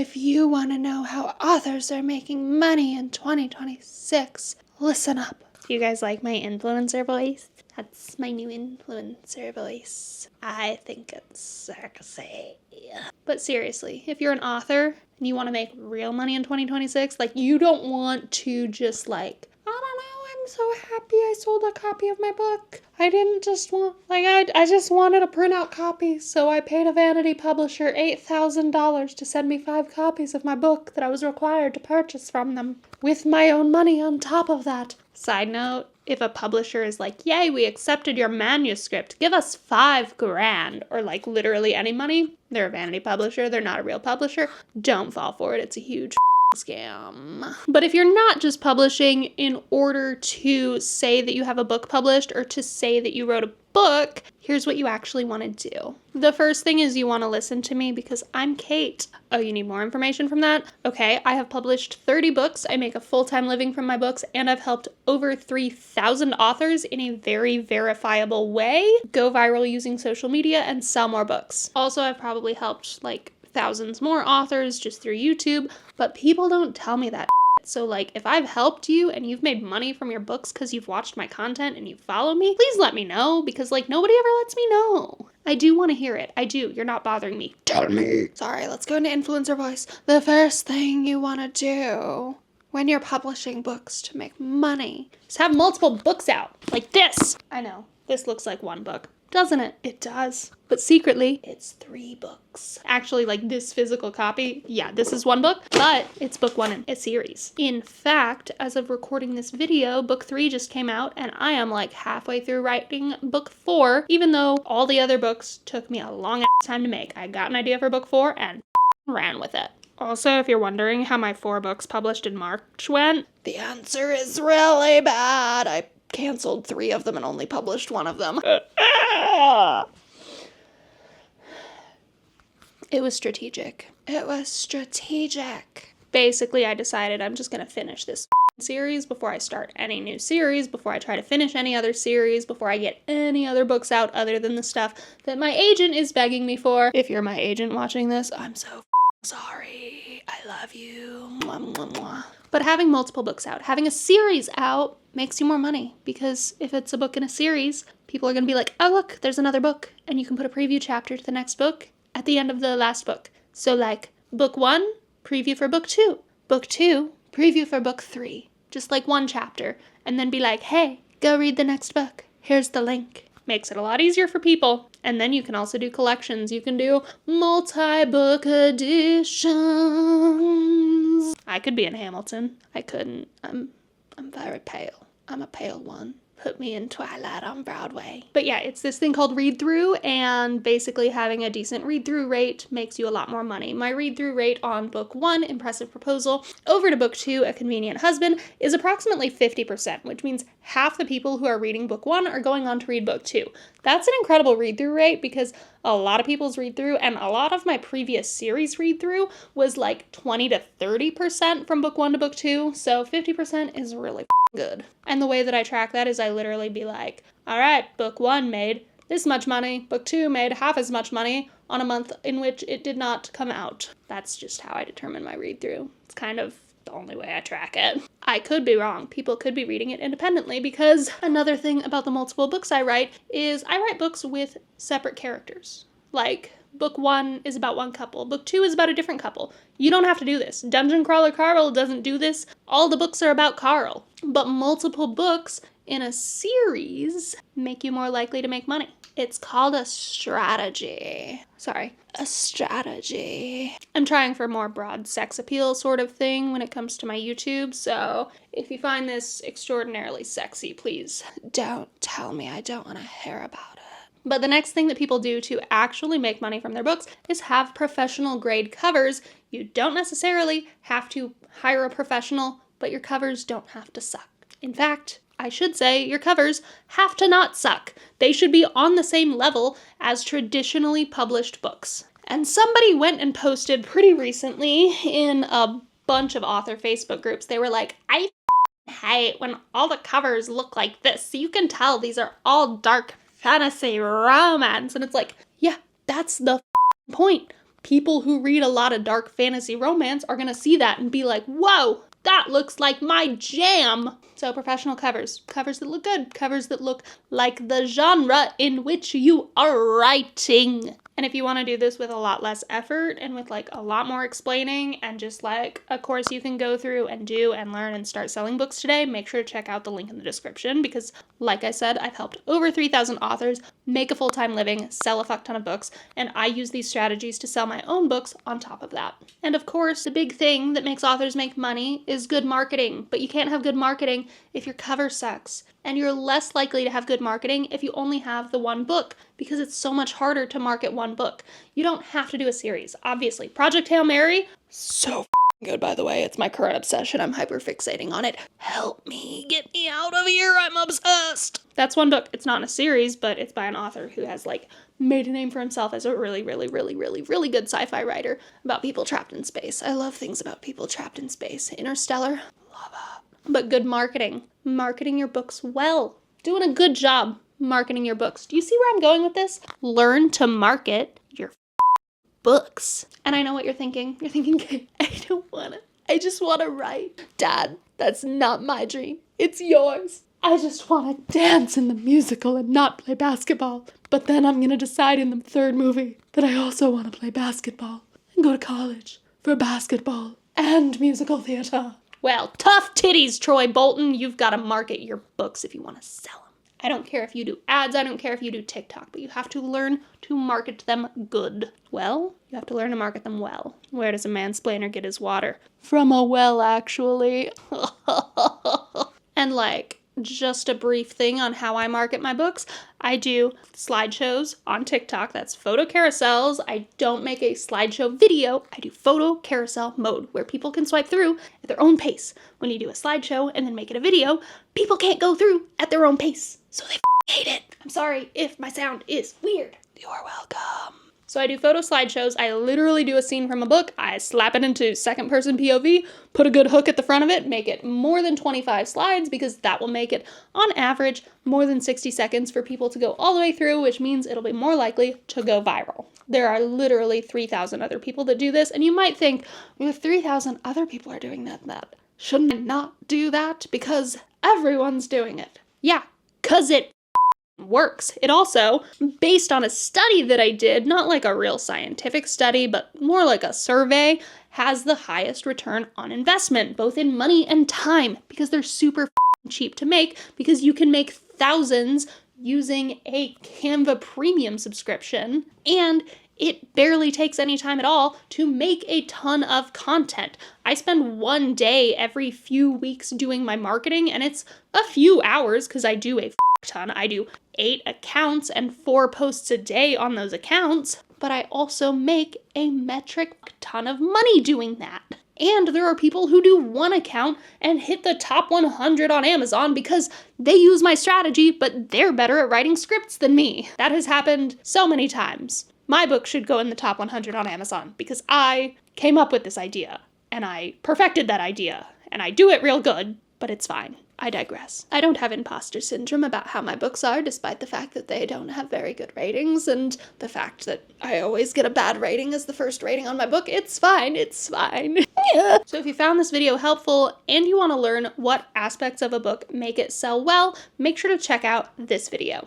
If you want to know how authors are making money in 2026, listen up. Do you guys like my influencer voice? That's my new influencer voice. I think it's sexy. But seriously, if you're an author and you want to make real money in 2026, like, you don't want to just like, I don't know, I'm so happy I sold a copy of my book. I didn't just want, like, I just wanted a printout copy, so I paid a vanity publisher $8,000 to send me 5 copies of my book that I was required to purchase from them, with my own money on top of that. Side note, if a publisher is like, yay, we accepted your manuscript, give us $5,000, or like literally any money, they're a vanity publisher, they're not a real publisher, don't fall for it, it's a huge scam. But if you're not just publishing in order to say that you have a book published or to say that you wrote a book, here's what you actually want to do. The first thing is you want to listen to me because I'm Kate. Oh, you need more information from that? Okay, I have published 30 books. I make a full-time living from my books, and I've helped over 3,000 authors in a very verifiable way go viral using social media and sell more books. Also, I've probably helped like thousands more authors just through YouTube, but people don't tell me that shit. So like, if I've helped you and you've made money from your books because you've watched my content and you follow me, please let me know, because like nobody ever lets me know. I do want to hear it. I do. You're not bothering me. Tell me. Sorry, let's go into influencer voice. The first thing you want to do when you're publishing books to make money is have multiple books out, like this. I know, this looks like one book, doesn't it? It does. But secretly, it's 3 books. Actually, like this physical copy, yeah, this is one book, but it's book 1 in a series. In fact, as of recording this video, book 3 just came out, and I am like halfway through writing book 4, even though all the other books took me a long ass time to make. I got an idea for book 4 and ran with it. Also, if you're wondering how my 4 books published in March went, the answer is really bad. I canceled 3 of them and only published 1 of them. It was strategic. It was strategic. Basically, I decided I'm just gonna finish this series before I start any new series, before I try to finish any other series, before I get any other books out other than the stuff that my agent is begging me for. If you're my agent watching this, I'm so sorry. I love you. Mwah, mwah, mwah. But having multiple books out, having a series out, makes you more money, because if it's a book in a series, people are gonna be like, oh look, there's another book, and you can put a preview chapter to the next book at the end of the last book. So like, book 1, preview for book 2. Book 2, preview for book 3. Just like one chapter. And then be like, hey, go read the next book. Here's the link. Makes it a lot easier for people. And then you can also do collections. You can do multi-book editions. I could be in Hamilton. I couldn't. I'm very pale. I'm a pale one. Put me in Twilight on Broadway. But yeah, it's this thing called read-through, and basically having a decent read-through rate makes you a lot more money. My read-through rate on book 1, Impressive Proposal, over to book 2, A Convenient Husband, is approximately 50%, which means half the people who are reading book 1 are going on to read book 2. That's an incredible read-through rate, because a lot of people's read-through, and a lot of my previous series read-through, was like 20 to 30% from book 1 to book 2, so 50% is really good. And the way that I track that is I literally be like, all right, book 1 made this much money, book 2 made half as much money on a month in which it did not come out. That's just how I determine my read-through. It's kind of the only way I track it. I could be wrong. People could be reading it independently, because another thing about the multiple books I write is I write books with separate characters. Like, book 1 is about one couple. Book 2 is about a different couple. You don't have to do this. Dungeon Crawler Carl doesn't do this. All the books are about Carl. But multiple books in a series make you more likely to make money. It's called a strategy. Sorry, a strategy. I'm trying for more broad sex appeal sort of thing when it comes to my YouTube, so if you find this extraordinarily sexy, please don't tell me. I don't want to hear about it. But the next thing that people do to actually make money from their books is have professional grade covers. You don't necessarily have to hire a professional, but your covers don't have to suck. In fact, I should say your covers have to not suck. They should be on the same level as traditionally published books. And somebody went and posted pretty recently in a bunch of author Facebook groups. They were like, I hate when all the covers look like this. So you can tell these are all dark fantasy romance. And it's like, yeah, that's the point. People who read a lot of dark fantasy romance are gonna see that and be like, whoa, that looks like my jam. So professional covers, covers that look good, covers that look like the genre in which you are writing. And if you want to do this with a lot less effort and with like a lot more explaining and just like a course you can go through and do and learn and start selling books today, make sure to check out the link in the description because like I said, I've helped over 3,000 authors make a full-time living, sell a fuck ton of books, and I use these strategies to sell my own books on top of that. And of course, the big thing that makes authors make money is good marketing, but you can't have good marketing if your cover sucks. And you're less likely to have good marketing if you only have the one book because it's so much harder to market one book. You don't have to do a series, obviously. Project Hail Mary, so good, by the way. It's my current obsession. I'm hyper-fixating on it. Help me. Get me out of here. I'm obsessed. That's one book. It's not in a series, but it's by an author who has, like, made a name for himself as a really, really, really, really, really good sci-fi writer about people trapped in space. I love things about people trapped in space. Interstellar, love it. But good marketing. Marketing your books well. Doing a good job marketing your books. Do you see where I'm going with this? Learn to market your books. And I know what you're thinking. You're thinking, I don't want to. I just want to write. Dad, that's not my dream. It's yours. I just want to dance in the musical and not play basketball. But then I'm going to decide in the third movie that I also want to play basketball and go to college for basketball and musical theater. Well, tough titties, Troy Bolton. You've got to market your books if you want to sell them. I don't care if you do ads, I don't care if you do TikTok, but you have to learn to market them good. Well, you have to learn to market them well. Where does a mansplainer get his water? From a well, actually. And like, just a brief thing on how I market my books. I do slideshows on TikTok. That's photo carousels. I don't make a slideshow video. I do photo carousel mode where people can swipe through at their own pace. When you do a slideshow and then make it a video, people can't go through at their own pace. So they hate it. I'm sorry if my sound is weird. You're welcome. So I do photo slideshows. I literally do a scene from a book. I slap it into second person POV, put a good hook at the front of it, make it more than 25 slides because that will make it, on average, more than 60 seconds for people to go all the way through, which means it'll be more likely to go viral. There are literally 3,000 other people that do this, and you might think, well, if 3,000 other people are doing that, shouldn't I not do that because everyone's doing it? Yeah, because it works. It also, based on a study that I did, not like a real scientific study, but more like a survey, has the highest return on investment, both in money and time, because they're super cheap to make, because you can make thousands using a Canva premium subscription, and it barely takes any time at all to make a ton of content. I spend one day every few weeks doing my marketing, and it's a few hours because I do a ton. I do 8 accounts and 4 posts a day on those accounts, but I also make a metric ton of money doing that. And there are people who do one account and hit the top 100 on Amazon because they use my strategy, but they're better at writing scripts than me. That has happened so many times. My book should go in the top 100 on Amazon because I came up with this idea and I perfected that idea and I do it real good, but it's fine. I digress. I don't have imposter syndrome about how my books are, despite the fact that they don't have very good ratings and the fact that I always get a bad rating as the first rating on my book. It's fine. It's fine. Yeah. So if you found this video helpful and you want to learn what aspects of a book make it sell well, make sure to check out this video.